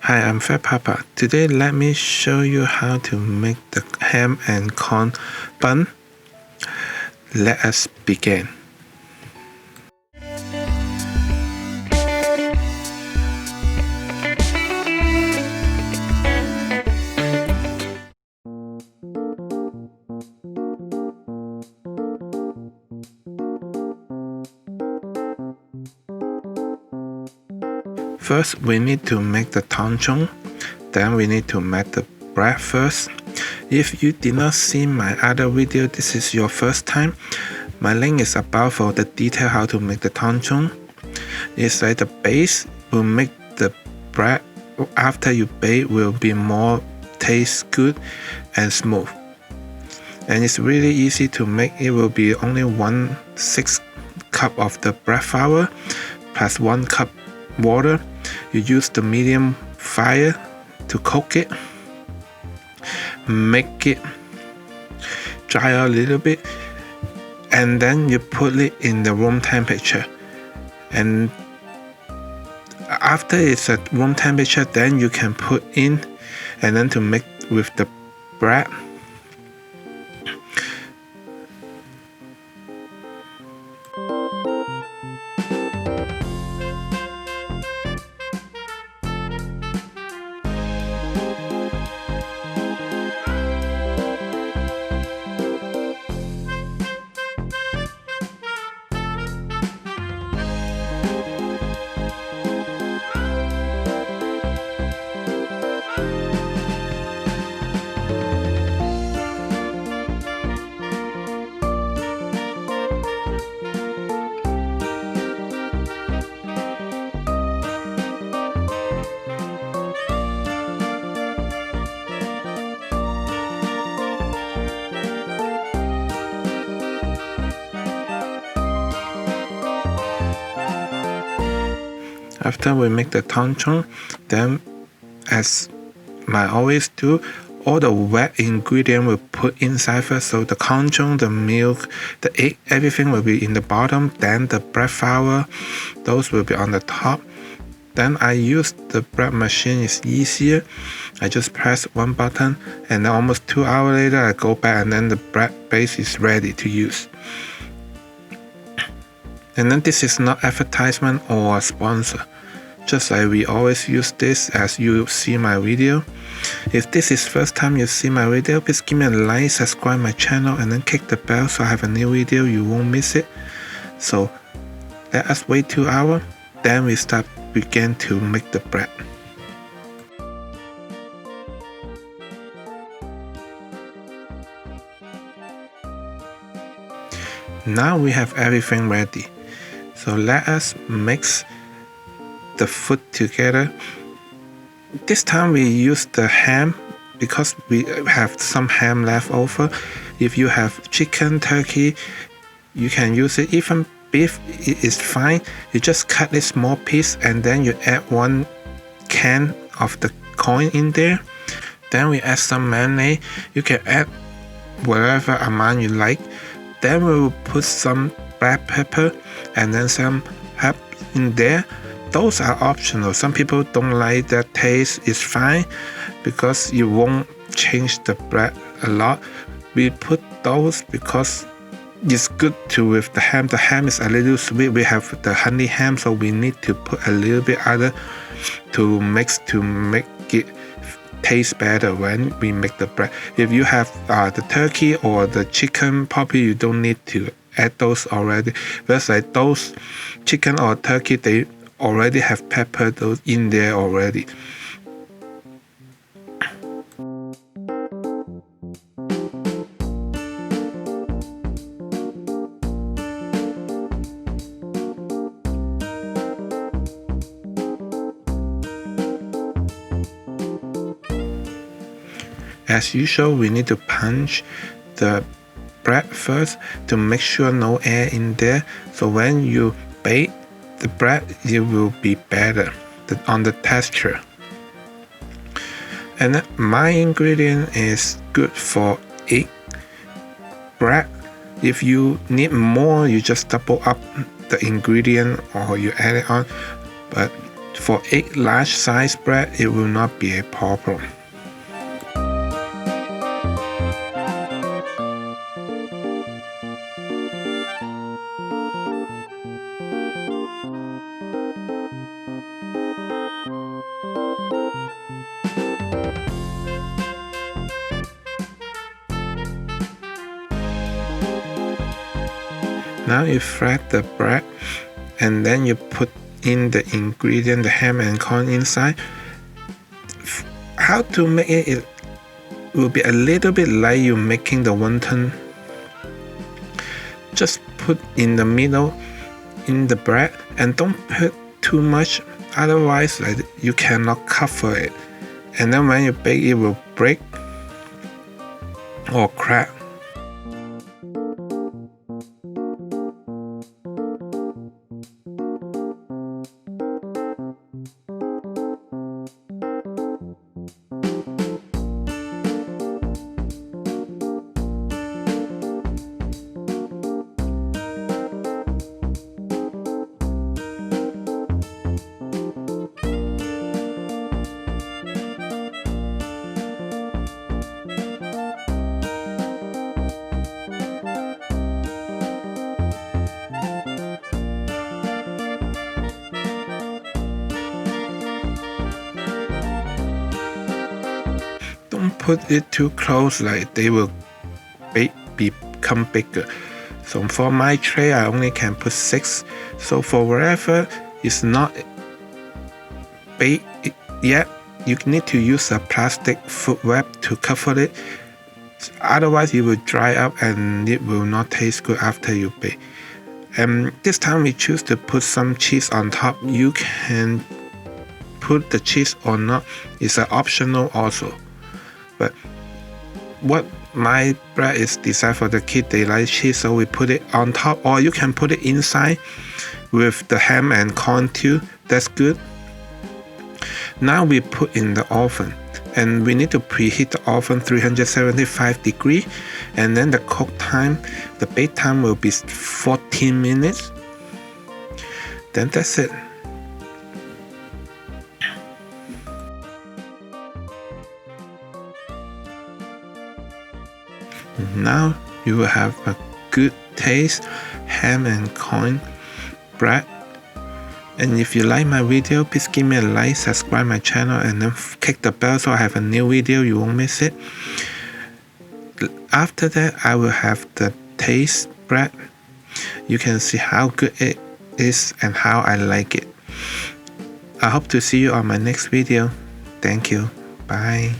Hi, I'm Fat Papa. Today let me show you how to make the ham and corn bun. Let us begin. First, we need to make the Tanzhong. Then we need to make the bread first. If you did not see my other video, this is your first time, my link is above for the detail how to make the Tanzhong. It's like the base will make the bread after you bake will be more taste good and smooth. And it's really easy to make. It will be only 1/6 cup of the bread flour plus 1 cup water. You use the medium fire to cook it, make it dry a little bit, and then you put it in the room temperature. And after it's at room temperature, then you can put in and then to make with the bread. After we make the Tanzhong, then as I always do, all the wet ingredient will put inside first. So the Tanzhong, the milk, the egg, everything will be in the bottom. Then the bread flour, those will be on the top. Then I use the bread machine, it's easier. I just press one button and then almost 2 hours later I go back and then the bread base is ready to use. And then this is not advertisement or a sponsor. Just like we always use this as you see my video. If this is first time you see my video, please give me a like, subscribe my channel and then click the bell so I have a new video, you won't miss it. So let us wait 2 hours, then we begin to make the bread. Now we have everything ready. So let us mix the food together. This time we use the ham because we have some ham left over. If you have chicken, turkey, you can use it. Even beef is fine. You just cut a small piece and then you add 1 can of the corn in there. Then we add some mayonnaise. You can add whatever amount you like. Then we will put some black pepper and then some herb in there. Those are optional. Some people don't like that taste. It's fine because you won't change the bread a lot. We put those because it's good to with the ham. The ham is a little sweet. We have the honey ham, so we need to put a little bit other to mix to make it taste better when we make the bread. If you have the turkey or the chicken, probably you don't need to add those already. But like those chicken or turkey, they already have pepper those in there already. As usual, we need to punch the bread first to make sure no air in there. So when you bake the bread, it will be better on the texture. And my ingredient is good for 8 bread. If you need more, you just double up the ingredient or you add it on. But For 8 large size bread, it will not be a problem. Now you flat the bread and then you put in the ingredient, the ham and corn inside. How to make it, it will be a little bit like you making the wonton. Just put in the middle in the bread and don't put too much, otherwise like you cannot cover it, and then when you bake it will break or crack. Don't put it too close, like they will become bigger. So for my tray, I only can put 6. So for wherever it's not baked yet, you need to use a plastic food wrap to cover it. Otherwise, it will dry up and it will not taste good after you bake. This time we choose to put some cheese on top. You can put the cheese or not. It's an optional also. But what my bread is designed for the kid, they like cheese, so we put it on top, or you can put it inside with the ham and corn too. That's good. Now we put in the oven, and we need to preheat the oven 375 degrees, and then the cook time, the bake time will be 14 minutes. Then that's it. Now you will have a good taste ham and corn bread. And if you like my video, please give me a like, subscribe my channel, and then click the bell so I have a new video, you won't miss it. After that, I will have the taste bread. You can see how good it is and how I like it. I hope to see you on my next video. Thank you. Bye.